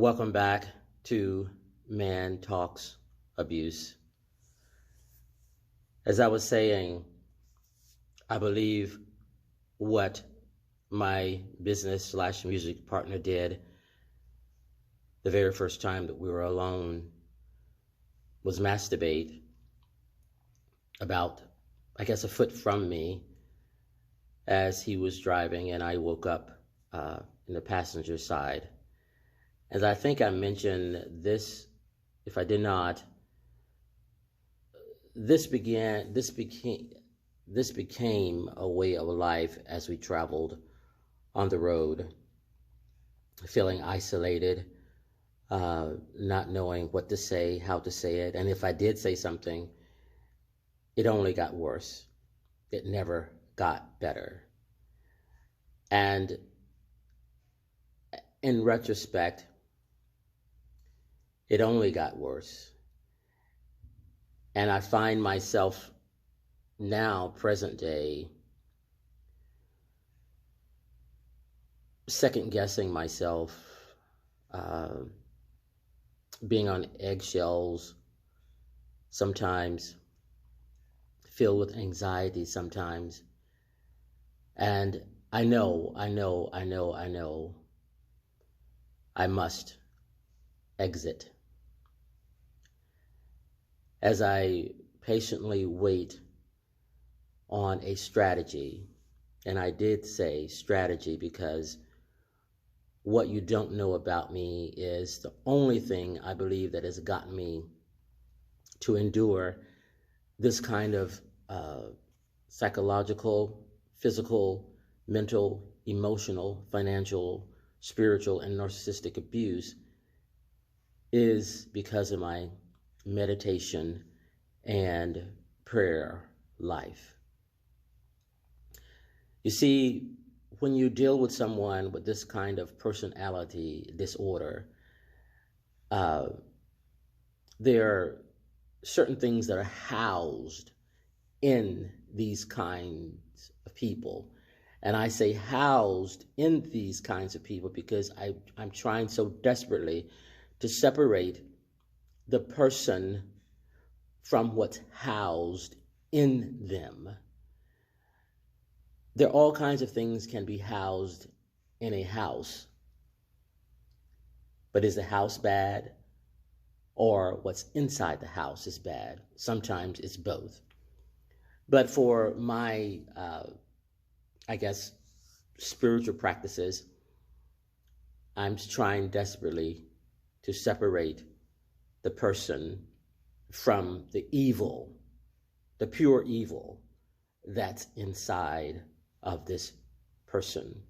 Welcome back to Man Talks Abuse. As I was saying, I believe what my business/music partner did the very first time that we were alone was masturbate about, I guess, a foot from me as he was driving, and I woke up in the passenger side. As I think I mentioned this, if I did not, this became a way of life as we traveled on the road, feeling isolated, not knowing what to say, how to say it, and if I did say something, it only got worse. It never got better. And in retrospect, it only got worse. And I find myself now, present day, second guessing myself, being on eggshells sometimes, filled with anxiety sometimes. And I know, I must exit. As I patiently wait on a strategy, and I did say strategy because what you don't know about me is the only thing I believe that has gotten me to endure this kind of psychological, physical, mental, emotional, financial, spiritual, and narcissistic abuse is because of my meditation and prayer life. You see, when you deal with someone with this kind of personality disorder, there are certain things that are housed in these kinds of people. And I say housed in these kinds of people because I'm trying so desperately to separate the person from what's housed in them. There are all kinds of things can be housed in a house. But is the house bad? Or what's inside the house is bad? Sometimes it's both. But for my, I guess, spiritual practices, I'm trying desperately to separate the person from the evil, the pure evil that's inside of this person.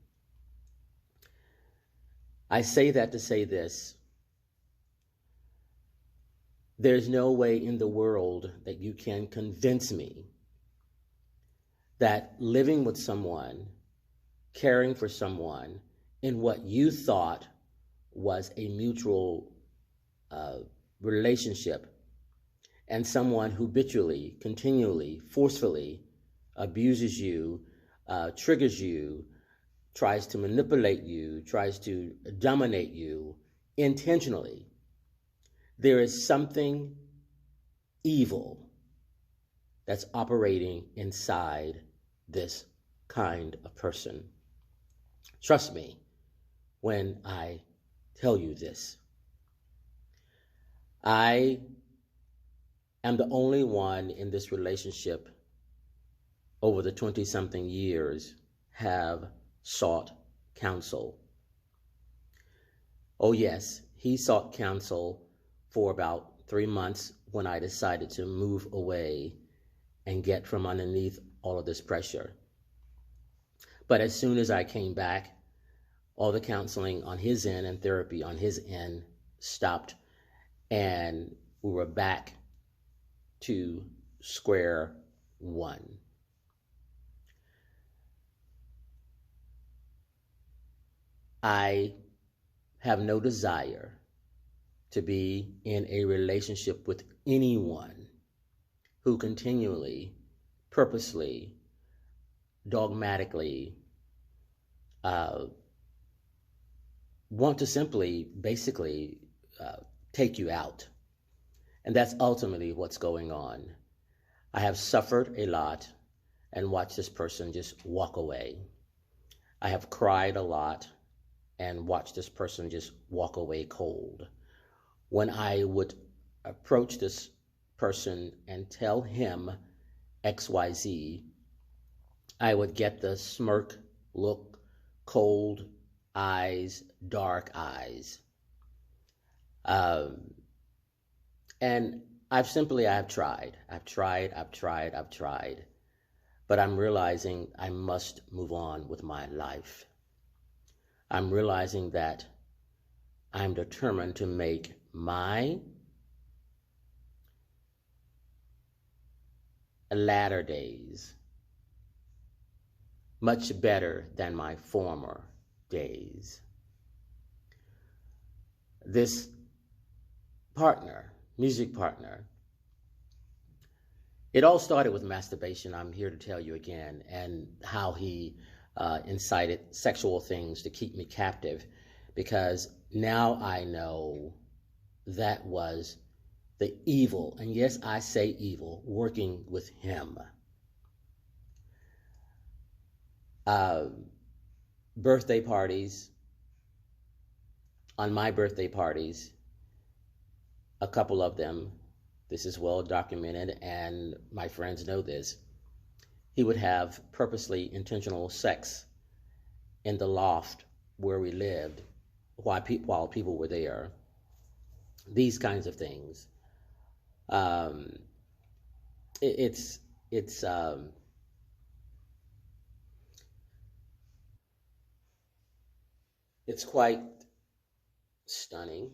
I say that to say this. There's no way in the world that you can convince me that living with someone, caring for someone in what you thought was a mutual relationship, and someone who habitually, continually, forcefully abuses you, triggers you, tries to manipulate you, tries to dominate you intentionally, there is something evil that's operating inside this kind of person. Trust me when I tell you this. I am the only one in this relationship over the 20-something years have sought counsel. Oh yes, he sought counsel for about 3 months when I decided to move away and get from underneath all of this pressure. But as soon as I came back, all the counseling on his end and therapy on his end stopped, and we were back to square one. I have no desire to be in a relationship with anyone who continually, purposely, dogmatically want to simply, basically, take you out. And that's ultimately what's going on. I have suffered a lot and watched this person just walk away. I have cried a lot and watched this person just walk away cold. When I would approach this person and tell him XYZ, I would get the smirk look, cold eyes, dark eyes. And I've tried, but I'm realizing I must move on with my life. I'm realizing that I'm determined to make my latter days much better than my former days. This partner, music partner, it all started with masturbation, I'm here to tell you again, and how he incited sexual things to keep me captive, because now I know that was the evil, and yes, I say evil, working with him. Birthday parties, on my birthday parties, a couple of them, this is well documented, and my friends know this, he would have purposely intentional sex in the loft where we lived while people were there. These kinds of things. It's quite stunning,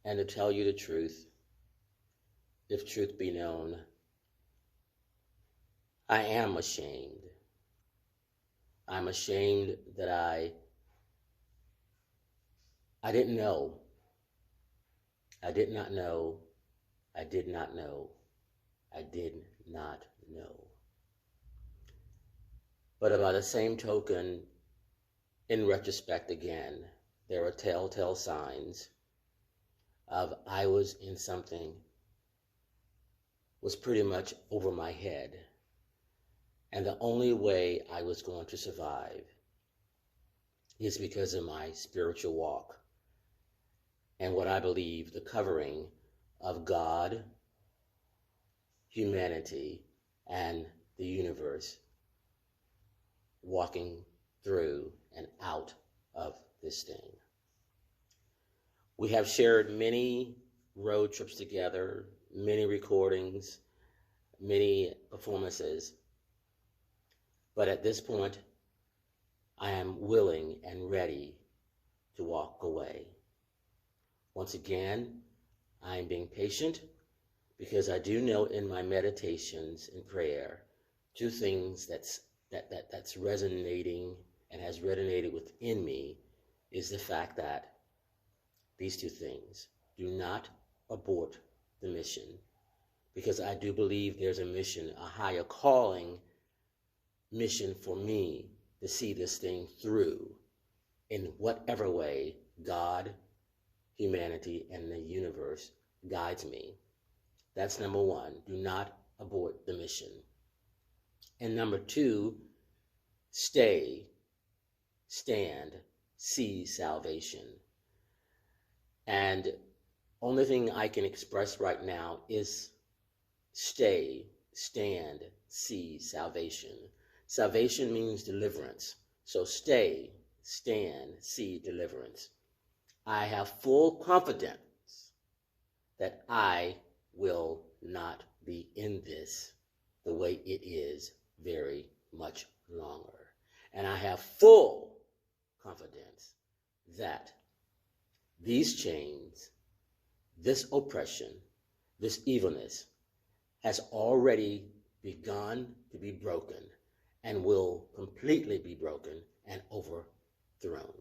and to tell you the truth, if truth be known, I am ashamed. I'm ashamed that I didn't know. I did not know. I did not know. I did not know. But by the same token, in retrospect again, there are telltale signs of I was in something, was pretty much over my head. And the only way I was going to survive is because of my spiritual walk and what I believe the covering of God, humanity, and the universe walking through and out of this thing. We have shared many road trips together, many recordings, many performances. But at this point, I am willing and ready to walk away. Once again, I am being patient because I do know in my meditations and prayer, two things that's resonating and has resonated within me is the fact that these two things: do not abort the mission, because I do believe there's a mission, a higher calling mission for me to see this thing through in whatever way God, humanity, and the universe guides me. That's number one. Do not abort the mission. And number two, stay, stand, see salvation. And only thing I can express right now is stay, stand, see salvation. Salvation means deliverance. So stay, stand, see deliverance. I have full confidence that I will not be in this the way it is very much longer. And I have full confidence that these chains, this oppression, this evilness has already begun to be broken and will completely be broken and overthrown.